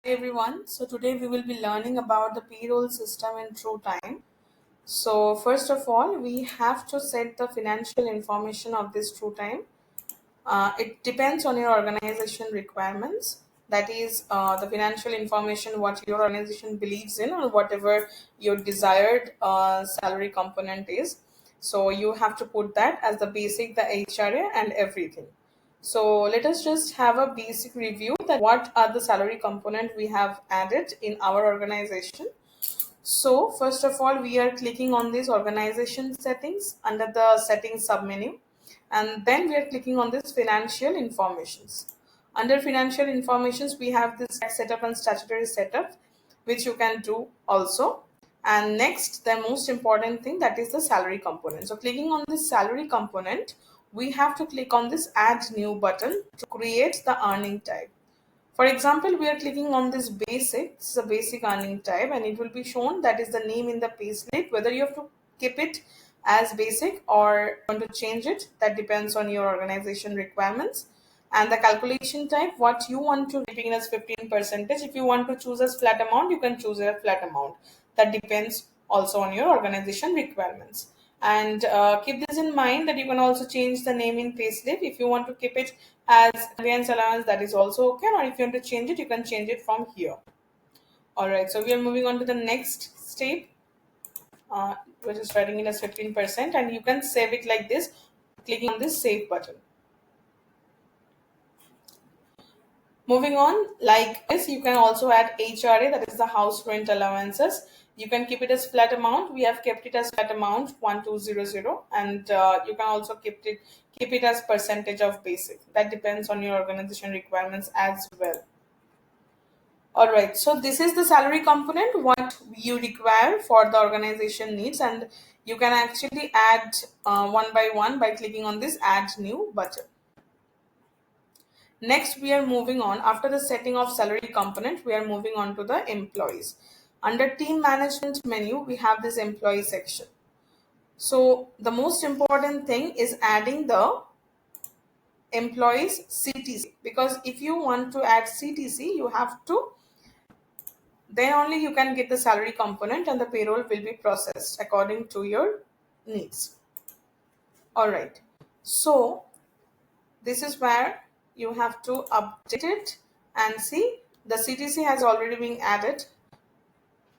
Hey everyone, so today we will be learning about the payroll system in Truetym. So first of all, we have to set the financial information of this Truetym. It depends on your organization requirements. That is the financial information what your organization believes in or whatever your desired salary component is. So you have to put that as the basic, the HRA and everything. So let us just have a basic review that what are the salary component we have added in our organization. So first of all, we are clicking on this organization settings under the settings submenu, and then we are clicking on this financial informations. Under financial informations, we have this tax setup and statutory setup, which you can do also. And next, the most important thing, that is the salary component. So clicking on this salary component, we have to click on this add new button to create the earning type. For example, we are clicking on this basic. This is a basic earning type, and it will be shown that is the name in the payslip. Whether you have to keep it as basic or want to change it, that depends on your organization requirements. And the calculation type, what you want to keeping as 15%. If you want to choose as flat amount, you can choose a flat amount. That depends also on your organization requirements. And keep this in mind that you can also change the name in payslip. If you want to keep it as conveyance allowance, that is also okay. Or if you want to change it, you can change it from here. All right. So we are moving on to the next step, which is writing it as 15%, and you can save it like this, clicking on this save button. Moving on, like this, you can also add HRA, that is the house rent allowances. You can keep it as flat amount. We have kept it as flat amount 1200, and you can also keep it as percentage of basic. That depends on your organization requirements as well. All right, so this is the salary component what you require for the organization needs, and you can actually add one by one by clicking on this add new button. Next, we are moving on. After the setting of salary component, we are moving on to the employees. Under team management menu, we have this employee section. So the most important thing is adding the employees CTC, because if you want to add CTC, you have to, then only you can get the salary component and the payroll will be processed according to your needs. All right. So this is where you have to update it and see the CTC has already been added,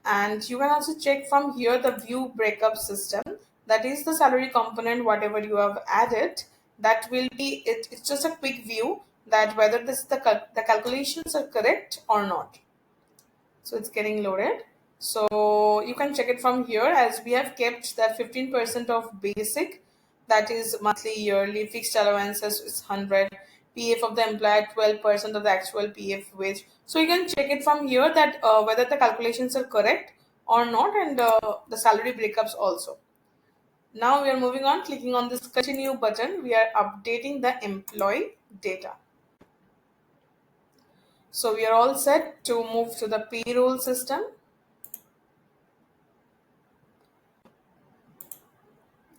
and you can also check from here the view breakup system, that is the salary component whatever you have added, that will be it's just a quick view that whether the calculations are correct or not. So it's getting loaded, so you can check it from here, as we have kept that 15% of basic, that is monthly, yearly, fixed allowances is 100, PF of the employer 12% of the actual PF wage. So you can check it from here that whether the calculations are correct or not, and the salary breakups also. Now we are moving on, clicking on this continue button, we are updating the employee data. So we are all set to move to the payroll system.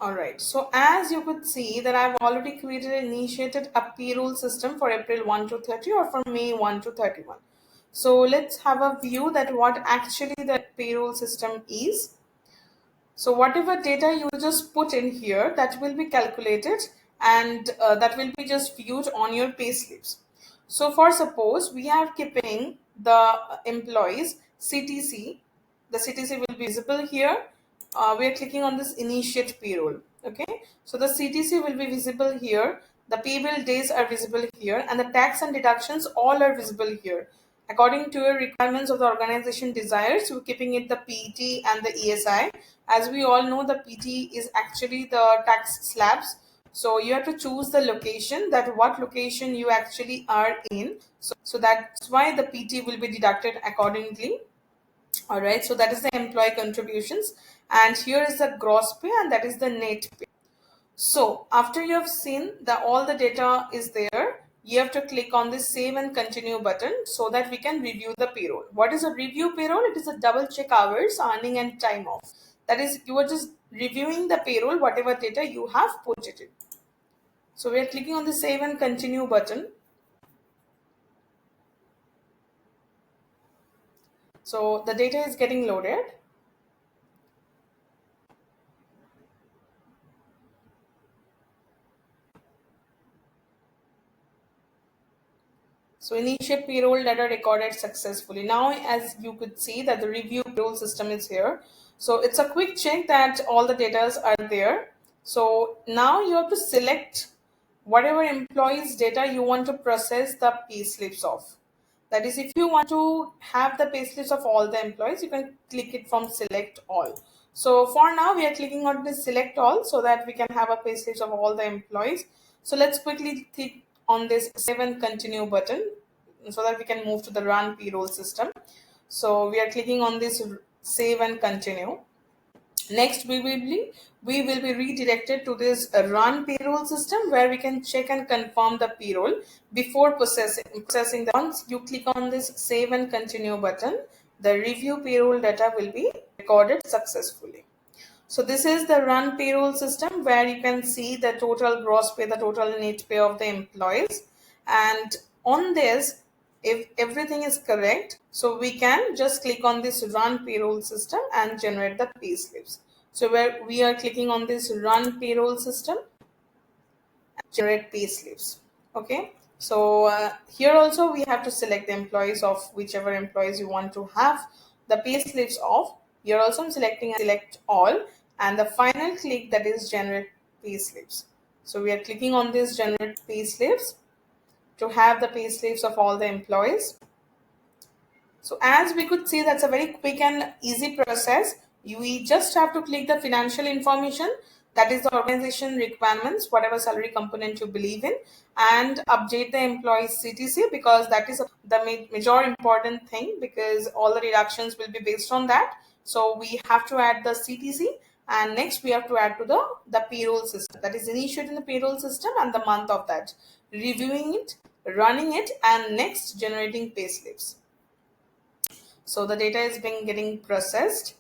All right. So as you could see that I've already created and initiated a payroll system for April 1 to 30 or from May 1 to 31. So let's have a view that what actually the payroll system is. So whatever data you just put in here, that will be calculated, and that will be just viewed on your pay slips. So for suppose we are keeping the employees CTC, the CTC will be visible here. We are clicking on this initiate payroll. Okay, so the CTC will be visible here. The payable days are visible here, and the tax and deductions all are visible here. According to your requirements of the organization desires, you're keeping it the PT and the ESI. As we all know, the PT is actually the tax slabs. So you have to choose the location, that what location you actually are in. So that's why the PT will be deducted accordingly. All right, so that is the employee contributions, and here is the gross pay, and that is the net pay. So after you have seen that all the data is there, you have to click on this save and continue button so that we can review the payroll. What is a review payroll? It is a double check hours, earning and time off. That is, you are just reviewing the payroll, whatever data you have put it in. So we are clicking on the save and continue button. So the data is getting loaded. So initiate payroll data recorded successfully. Now, as you could see that the review payroll system is here. So it's a quick check that all the data are there. So now you have to select whatever employees data you want to process the pay slips of. That is, if you want to have the payslips of all the employees, you can click it from select all. So for now, we are clicking on this select all so that we can have a payslips of all the employees. So let's quickly click on this save and continue button so that we can move to the run payroll system. So we are clicking on this save and continue. Next, we will be redirected to this run payroll system where we can check and confirm the payroll before processing. Once you click on this save and continue button, the review payroll data will be recorded successfully. So this is the run payroll system where you can see the total gross pay, the total net pay of the employees. And on this, if everything is correct, so we can just click on this run payroll system and generate the pay slips. So where we are clicking on this run payroll system, generate pay slips. Okay. So here also we have to select the employees of whichever employees you want to have the pay slips of. Here also I'm selecting select all, and the final click, that is generate pay slips. So we are clicking on this generate pay slips to have the pay slips of all the employees. So as we could see, that's a very quick and easy process. We just have to click the financial information, that is the organization requirements, whatever salary component you believe in, and update the employee's CTC, because that is the major important thing, because all the deductions will be based on that. So we have to add the CTC, and next we have to add to the payroll system, that is initiating the payroll system and the month of that, reviewing it, running it, and next generating pay slips. So the data is being getting processed.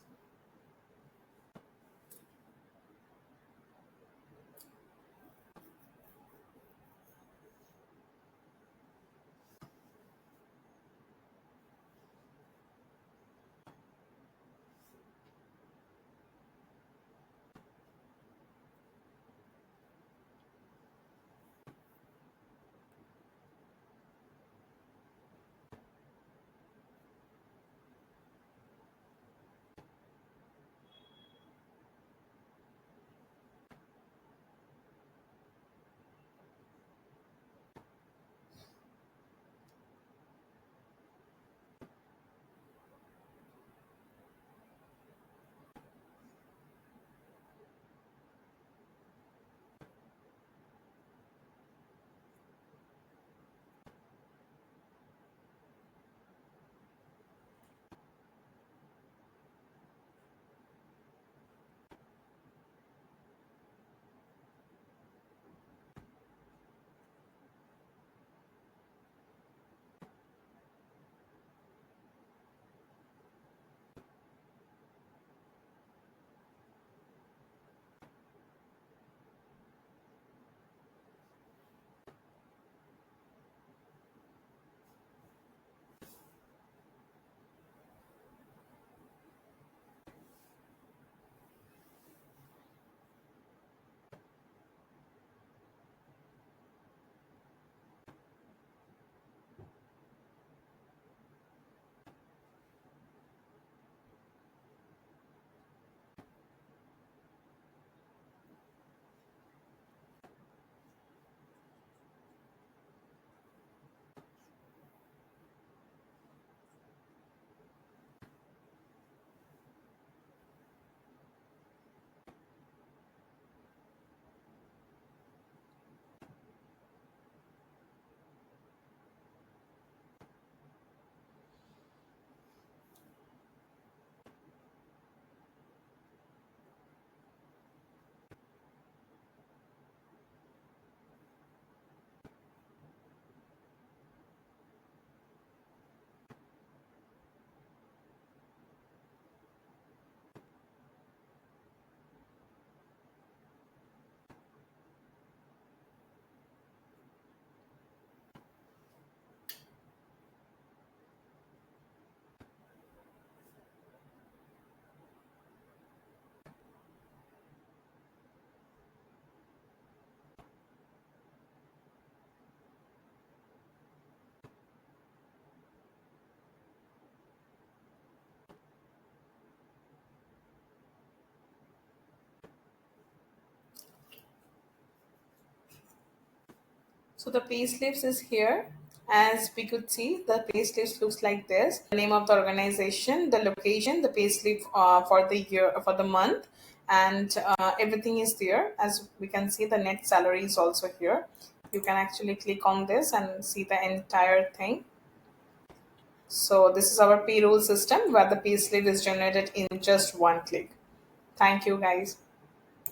So the payslips is here. As we could see, the payslips looks like this. The name of the organization, the location, the payslip for the year, for the month, and everything is there. As we can see, the net salary is also here. You can actually click on this and see the entire thing. So this is our payroll system where the payslip is generated in just one click. Thank you, guys.